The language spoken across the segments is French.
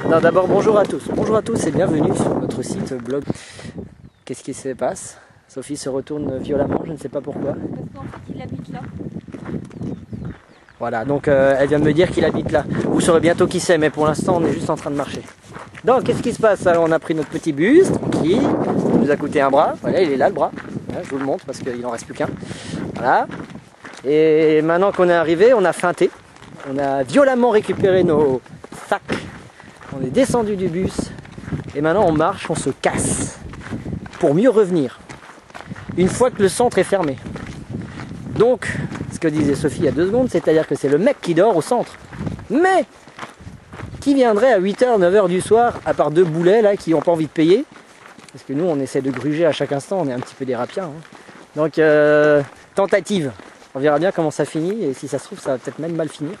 Alors d'abord bonjour à tous et bienvenue sur notre site blog. Qu'est-ce qui se passe? Sophie se retourne violemment, je ne sais pas pourquoi. Parce qu'en fait il habite là. Voilà, donc elle vient de me dire qu'il habite là. Vous saurez bientôt qui c'est, mais pour l'instant on est juste en train de marcher. Donc qu'est-ce qui se passe? Alors, on a pris notre petit bus, tranquille, il nous a coûté un bras, voilà il est là le bras, voilà, je vous le montre parce qu'il n'en reste plus qu'un. Voilà. Et maintenant qu'on est arrivé, on a feinté, on a violemment récupéré nos sacs, on est descendu du bus et maintenant on marche, on se casse pour mieux revenir une fois que le centre est fermé. Donc, ce que disait Sophie il y a 2 secondes, c'est-à-dire que c'est le mec qui dort au centre. Mais qui viendrait à 8h, 9h du soir, à part 2 boulets là qui n'ont pas envie de payer? Parce que nous on essaie de gruger à chaque instant, on est un petit peu des rapiens. Hein. Donc tentative. On verra bien comment ça finit et si ça se trouve ça va peut-être même mal finir.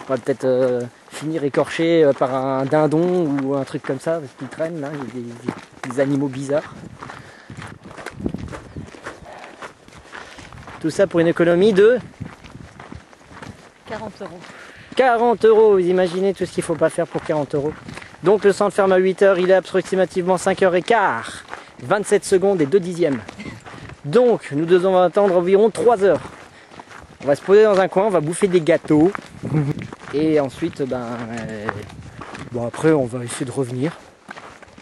On va peut-être finir écorché par un dindon ou un truc comme ça, parce qu'il traîne là, il y a des animaux bizarres. Tout ça pour une économie de 40 €. 40 €, vous imaginez tout ce qu'il ne faut pas faire pour 40 €. Donc le centre ferme à 8h, il est approximativement 5h15, 27 secondes et 2 dixièmes. Donc nous devons attendre environ 3 heures. On va se poser dans un coin, on va bouffer des gâteaux. Et ensuite, bon après on va essayer de revenir.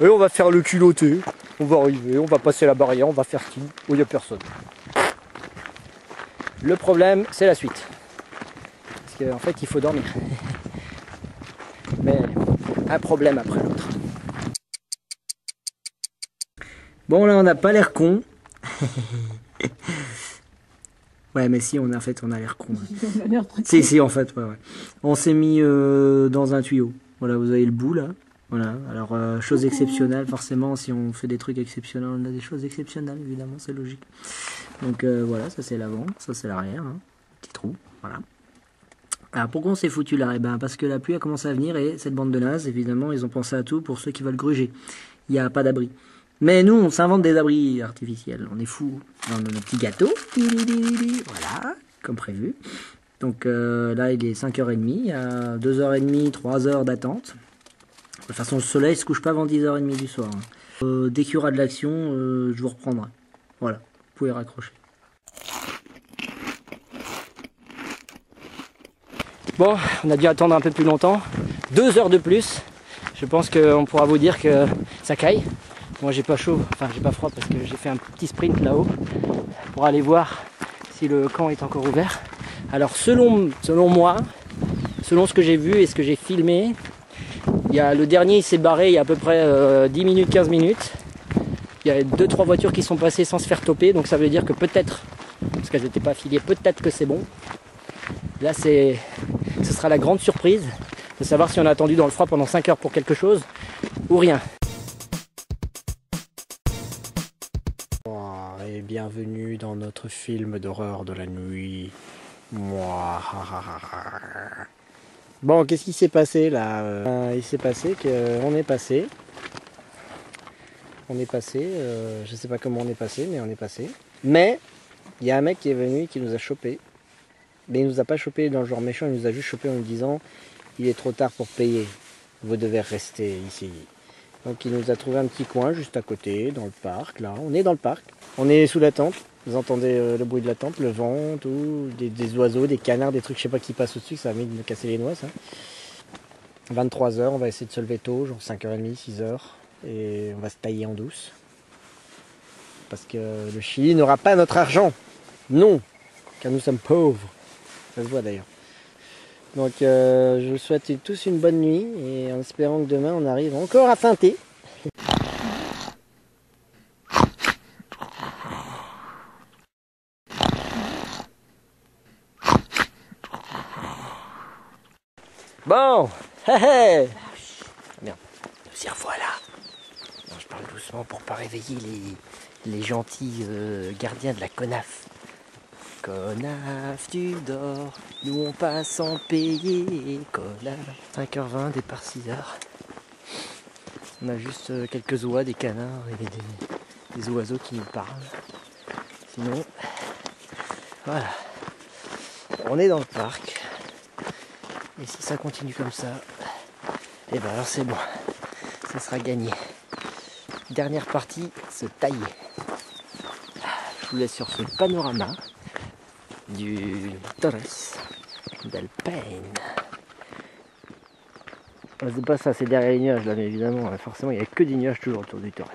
Et on va faire le culotté. On va arriver, on va passer la barrière, on va faire ski où il n'y a personne. Le problème, c'est la suite. Parce qu'en fait, il faut dormir. Mais un problème après l'autre. Bon, là, on n'a pas l'air con. Ouais, mais si, on a l'air con. Si, en fait, ouais. On s'est mis dans un tuyau. Voilà, vous avez le bout, là. Voilà, alors, chose exceptionnelle, forcément, si on fait des trucs exceptionnels, on a des choses exceptionnelles, évidemment, c'est logique. Donc, voilà, ça c'est l'avant, ça c'est l'arrière, hein. Petit trou, voilà. Alors, pourquoi on s'est foutu là? Eh ben, parce que la pluie a commencé à venir et cette bande de nazes, évidemment, ils ont pensé à tout pour ceux qui veulent gruger. Il n'y a pas d'abri. Mais nous, on s'invente des abris artificiels, on est fous. On a nos petits gâteaux, voilà, comme prévu. Donc, là, il est 5h30, il y a 2h30, 3h d'attente. De toute façon, le soleil ne se couche pas avant 10h30 du soir. Hein. Dès qu'il y aura de l'action, je vous reprendrai. Voilà, vous pouvez raccrocher. Bon, on a dû attendre un peu plus longtemps. 2 heures de plus. Je pense qu'on pourra vous dire que ça caille. Moi, j'ai pas chaud, enfin, j'ai pas froid parce que j'ai fait un petit sprint là-haut pour aller voir si le camp est encore ouvert. Alors, selon moi, selon ce que j'ai vu et ce que j'ai filmé, le dernier il s'est barré il y a à peu près 10 minutes, 15 minutes. Il y a 2-3 voitures qui sont passées sans se faire toper, donc ça veut dire que peut-être, parce qu'elles n'étaient pas affiliées, peut-être que c'est bon. Là ce sera la grande surprise de savoir si on a attendu dans le froid pendant 5 heures pour quelque chose ou rien. Et bienvenue dans notre film d'horreur de la nuit. Bon, qu'est-ce qui s'est passé là? Il s'est passé qu'on est passé. Je sais pas comment on est passé, mais on est passé. Mais, il y a un mec qui est venu et qui nous a chopé. Mais il nous a pas chopé dans le genre méchant, il nous a juste chopé en nous disant il est trop tard pour payer, vous devez rester ici. Donc il nous a trouvé un petit coin juste à côté, dans le parc, là. On est dans le parc, on est sous la tente. Vous entendez le bruit de la tente, le vent, tout, des oiseaux, des canards, des trucs, je sais pas qui passent au-dessus, ça a mis de me casser les noix, ça. 23 h, on va essayer de se lever tôt, genre 5h30, 6h, et on va se tailler en douce. Parce que le Chili n'aura pas notre argent. Non, car nous sommes pauvres. Ça se voit d'ailleurs. Donc je vous souhaite tous une bonne nuit, et en espérant que demain on arrive encore à feinter. Bon, merde, nous y revoilà. Non, je parle doucement pour pas réveiller les gentils gardiens de la CONAF. CONAF, tu dors, nous on passe sans payer, CONAF. 5h20, départ 6h. On a juste quelques oies, des canards et des oiseaux qui nous parlent. Sinon, voilà. On est dans le parc. Et si ça continue comme ça, Et ben alors c'est bon, ça sera gagné. Dernière partie, se tailler. Je vous laisse sur ce panorama du Torres del Paine. C'est pas ça, c'est derrière les nuages là, mais évidemment, forcément, il n'y a que des nuages toujours autour du Torres.